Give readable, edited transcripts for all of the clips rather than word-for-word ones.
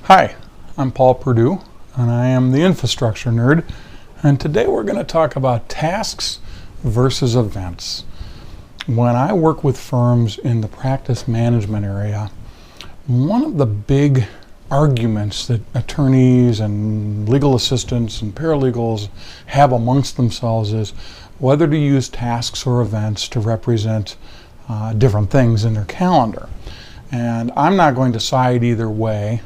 Hi, I'm Paul Perdue, and I am the infrastructure nerd, and today we're going to talk about tasks versus events. When I work with firms in the practice management area, one of the big arguments that attorneys and legal assistants and paralegals have amongst themselves is whether to use tasks or events to represent different things in their calendar. And I'm not going to side either way.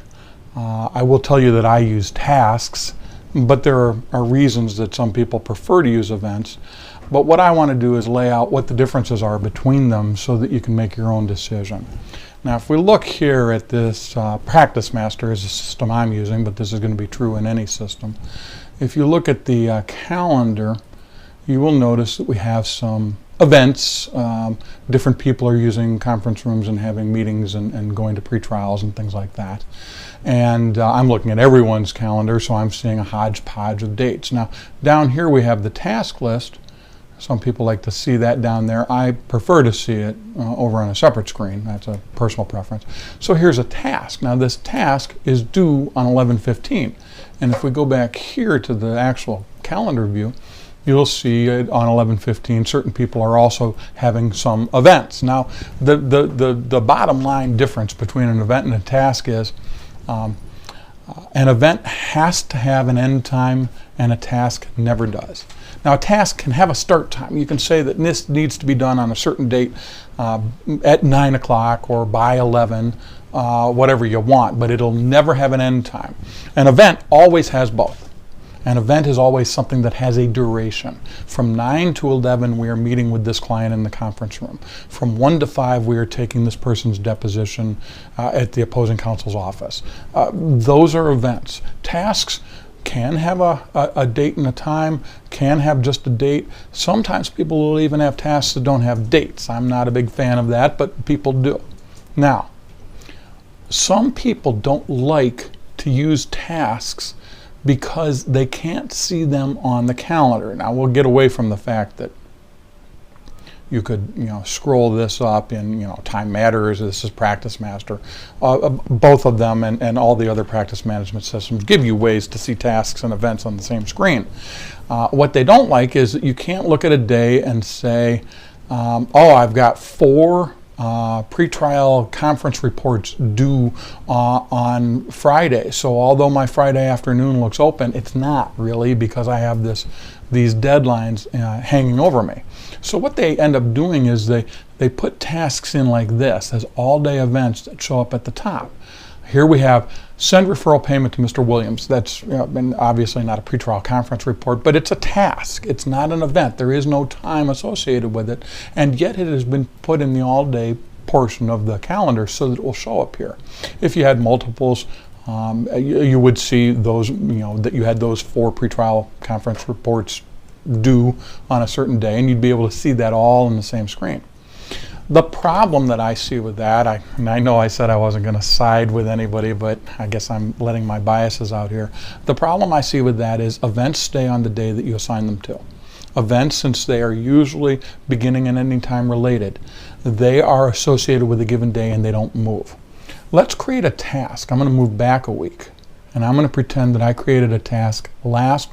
I will tell you that I use tasks, but there are reasons that some people prefer to use events. But what I want to do is lay out what the differences are between them so that you can make your own decision. Now, if we look here at this Practice Master is the system I'm using, but this is going to be true in any system. If you look at the calendar, you will notice that we have some events. Different people are using conference rooms and having meetings and going to pre-trials and things like that. And I'm looking at everyone's calendar, so I'm seeing a hodgepodge of dates. Now, down here we have the task list. Some people like to see that down there. I prefer to see it over on a separate screen. That's a personal preference. So here's a task. Now this task is due on 11/15. And if we go back here to the actual calendar view, you'll see it on 11/15. Certain people are also having some events. Now the bottom line difference between an event and a task is an event has to have an end time and a task never does. Now a task can have a start time. You can say that this needs to be done on a certain date at 9 o'clock or by 11, whatever you want, but it'll never have an end time. An event always has both. An event is always something that has a duration. From 9 to 11, we are meeting with this client in the conference room. From 1 to 5, we are taking this person's deposition at the opposing counsel's office. Those are events. Tasks can have a date and a time, can have just a date. Sometimes people will even have tasks that don't have dates. I'm not a big fan of that, but people do. Now, some people don't like to use tasks because they can't see them on the calendar. Now we'll get away from the fact that you could, scroll this up in, Time Matters. This is Practice Master. Both of them and all the other practice management systems give you ways to see tasks and events on the same screen. What they don't like is that you can't look at a day and say, oh, I've got 4 pretrial conference reports due on Friday. So although my Friday afternoon looks open, it's not really, because I have these deadlines hanging over me. So what they end up doing is they put tasks in like this as all-day events that show up at the top. Here we have send referral payment to Mr. Williams. That's obviously not a pretrial conference report, but it's a task. It's not an event. There is no time associated with it, and yet it has been put in the all-day portion of the calendar so that it will show up here. If you had multiples, you would see those, that you had those 4 pretrial conference reports due on a certain day, and you'd be able to see that all in the same screen. The problem that I see with that, and I know I said I wasn't going to side with anybody, but I guess I'm letting my biases out here. The problem I see with that is events stay on the day that you assign them to. Events, since they are usually beginning and ending time related, they are associated with a given day and they don't move. Let's create a task. I'm going to move back a week, and I'm going to pretend that I created a task last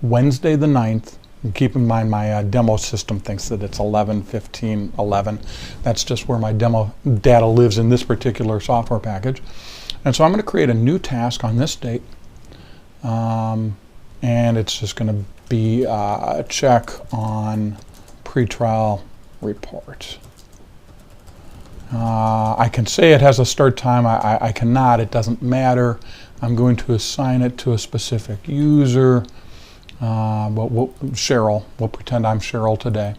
Wednesday the 9th. And keep in mind my demo system thinks that it's 11/15/11. That's just where my demo data lives in this particular software package. And so I'm going to create a new task on this date. And it's just going to be a check on pretrial report. I can say it has a start time. I cannot. It doesn't matter. I'm going to assign it to a specific user. Cheryl. We'll pretend I'm Cheryl today.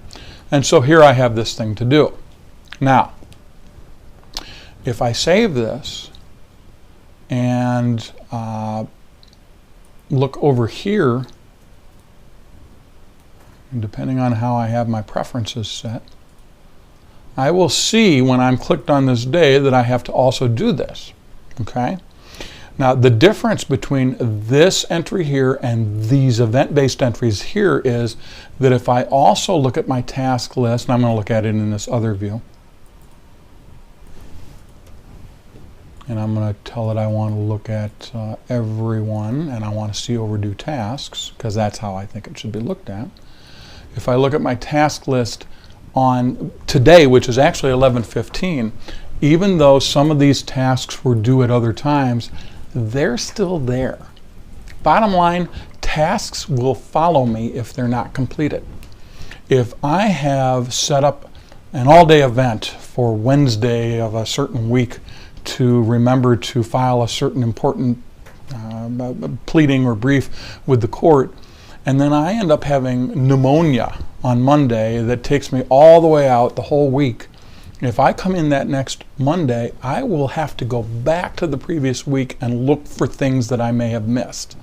And so here I have this thing to do. Now, if I save this and look over here, depending on how I have my preferences set, I will see when I'm clicked on this day that I have to also do this. Okay? Now, the difference between this entry here and these event-based entries here is that if I also look at my task list, and I'm going to look at it in this other view, and I'm going to tell it I want to look at everyone, and I want to see overdue tasks, because that's how I think it should be looked at. If I look at my task list on today, which is actually 11:15, even though some of these tasks were due at other times, they're still there. Bottom line, tasks will follow me if they're not completed. If I have set up an all-day event for Wednesday of a certain week to remember to file a certain important pleading or brief with the court, and then I end up having pneumonia on Monday that takes me all the way out the whole week, if I come in that next Monday, I will have to go back to the previous week and look for things that I may have missed.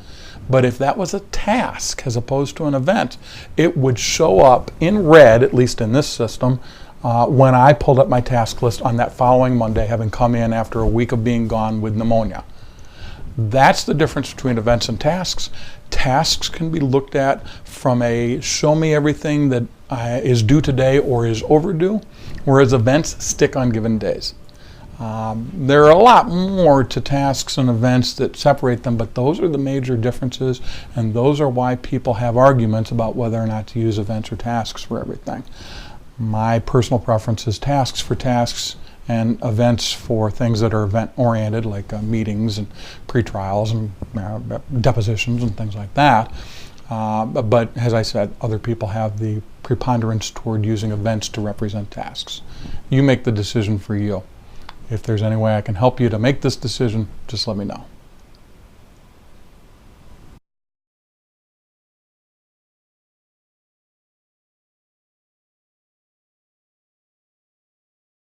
But if that was a task as opposed to an event, it would show up in red, at least in this system, when I pulled up my task list on that following Monday, having come in after a week of being gone with pneumonia. That's the difference between events and tasks. Tasks can be looked at from a show me everything that is due today or is overdue, whereas events stick on given days. There are a lot more to tasks and events that separate them, but those are the major differences, and those are why people have arguments about whether or not to use events or tasks for everything. My personal preference is tasks for tasks and events for things that are event-oriented, like meetings and pre-trials and depositions and things like that. But as I said, other people have the preponderance toward using events to represent tasks. You make the decision for you. If there's any way I can help you to make this decision, just let me know.